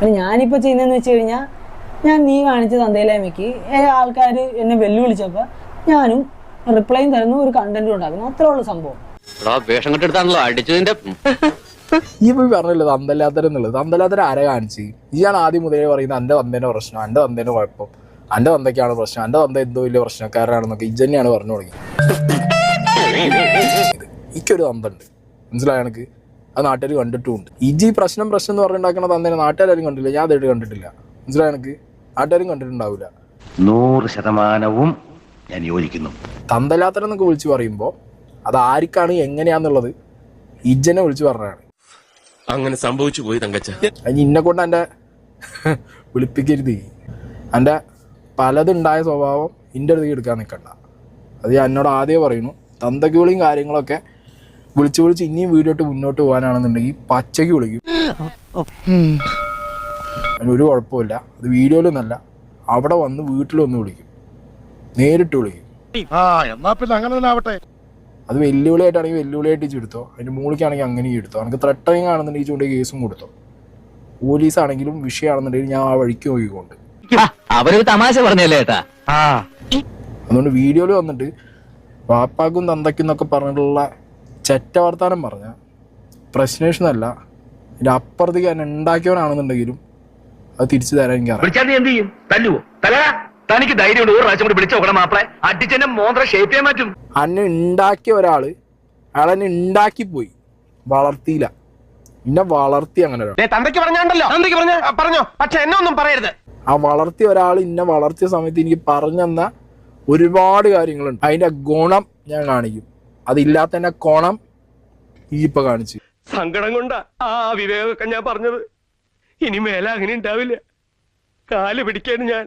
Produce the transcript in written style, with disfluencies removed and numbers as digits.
അത് ഞാനിപ്പോൾ ചെയ്യുന്നതെന്ന് വെച്ച് കഴിഞ്ഞാൽ നീ കാണിച്ച തന്തയിലായ്മയ്ക്ക് ആൾക്കാർ എന്നെ വെല്ലുവിളിച്ചപ്പോൾ ഞാനും റിപ്ലൈയും തരുന്നു, ഒരു കണ്ടന്റും ഉണ്ടാക്കുന്നു. അത്രേ ഉള്ളൂ സംഭവം. വേഷം കെട്ടെടുത്താണല്ലോ അടിച്ചതിന്റെ. ഈ പോയി പറഞ്ഞല്ലോ തന്തല്ലാത്തരം എന്നുള്ളത്. തന്തല്ലാത്തരം ആരെ കാണിച്ച്? ഇയാണ് ആദ്യം മുതലേ പറയുന്നത് എൻ്റെ തന്തേൻ്റെ പ്രശ്നം, എൻ്റെ തന്തേൻ്റെ കുഴപ്പം, എൻ്റെ തന്തയ്ക്കാണ് പ്രശ്നം, എൻ്റെ തന്ത എന്തോ വലിയ പ്രശ്നക്കാരനാണെന്നൊക്കെ ഇജ് തന്നെയാണ് പറഞ്ഞു തുടങ്ങി. എനിക്കൊരു തന്ത ഉണ്ട്, മനസ്സിലായ എനിക്ക്. അത് നാട്ടുകാർ കണ്ടിട്ടുമുണ്ട്. ഇജി പ്രശ്നം എന്ന് പറഞ്ഞുണ്ടാക്കുന്ന തന്തേനെ നാട്ടുകാരും കണ്ടില്ല, ഞാൻ അതായിട്ട് കണ്ടിട്ടില്ല. മനസ്സിലായ എനിക്ക്. നാട്ടുകാരും കണ്ടിട്ടുണ്ടാവില്ല. 100% ഞാൻ യോജിക്കുന്നു. തന്തല്ലാത്തരം എന്നൊക്കെ വിളിച്ച് പറയുമ്പോൾ അത് ആർക്കാണ് എങ്ങനെയാന്നുള്ളത് ഇജ്ജനെ വിളിച്ച് പറഞ്ഞതാണ്. അങ്ങനെ സംഭവിച്ചു പോയി തങ്കച്ച. അതിന് ഇന്നെ കൊണ്ട് എൻ്റെ വിളിപ്പിക്കരുത്. എൻ്റെ പലതുണ്ടായ സ്വഭാവം എൻ്റെ അടുത്തേക്ക് എടുക്കാൻ നിൽക്കണ്ട. അത് ഞാൻ എന്നോട് ആദ്യമേ പറയുന്നു. തന്തയ്ക്ക് വിളിയും കാര്യങ്ങളൊക്കെ വിളിച്ച് ഇനിയും വീഡിയോ ഇട്ട് മുന്നോട്ട് പോകാനാണെന്നുണ്ടെങ്കിൽ പച്ചയ്ക്ക് വിളിക്കും. അതിനൊരു കുഴപ്പമില്ല. അത് വീഡിയോയിലൊന്നല്ല, അവിടെ വന്ന് വീട്ടിലൊന്ന് വിളിക്കും, നേരിട്ട് വിളിക്കും. എന്നാ പിന്നെ അങ്ങനെ തന്നെ ആവട്ടെ. അത് വെല്ലുവിളിയായിട്ടാണെങ്കിൽ വെല്ലുവിളിയായിട്ട് ചുരുത്തോ, അതിന് മൂളിക്കാണെങ്കിൽ അങ്ങനെ എടുത്തോ. എനിക്ക് ത്രട്ടറിങ് ആണെന്നുണ്ടെങ്കിൽ ചൂണ്ടി കേസും കൊടുത്തോ. പോലീസ് ആണെങ്കിലും വിഷയമാണെന്നുണ്ടെങ്കിൽ ഞാൻ ആ വഴിക്ക് പോയിക്കൊണ്ട്. അവരൊരു തമാശ പറഞ്ഞല്ലേ ഏട്ടാ. അതുകൊണ്ട് വീഡിയോയിൽ വന്നിട്ട് വാപ്പാക്കും തന്തയ്ക്കും എന്നൊക്കെ പറഞ്ഞിട്ടുള്ള ചെറ്റ വർത്താനം പറഞ്ഞ പ്രശ്നേഷനല്ല, ഇതിൻ്റെ അപ്പുറത്തേക്ക് തന്നെ ഉണ്ടാക്കിയവനാണെന്നുണ്ടെങ്കിലും അത് തിരിച്ചു തരാൻ തനിക്ക് ധൈര്യം അന്നെ ഉണ്ടാക്കിയ ഒരാള് അയാളെന്നെ ഉണ്ടാക്കിപ്പോയി, വളർത്തിയില്ല. എന്നെ വളർത്തി അങ്ങനെ പറഞ്ഞോ, പക്ഷെ എന്നെ ഒന്നും പറയരുത്. ആ വളർത്തിയ ഒരാൾ ഇന്നെ വളർത്തിയ സമയത്ത് എനിക്ക് പറഞ്ഞെന്ന ഒരുപാട് കാര്യങ്ങളുണ്ട്. അതിന്റെ ഗുണം ഞാൻ കാണിക്കും, അതില്ലാത്തതിന്റെ കോണം ഈ ഇപ്പൊ കാണിച്ചു. സങ്കടം കൊണ്ടാ ആ വിവേകമൊക്കെ ഞാൻ പറഞ്ഞത്. ഇനി മേലെ അങ്ങനെ ഉണ്ടാവില്ല. കാല് പിടിക്കാൻ ഞാൻ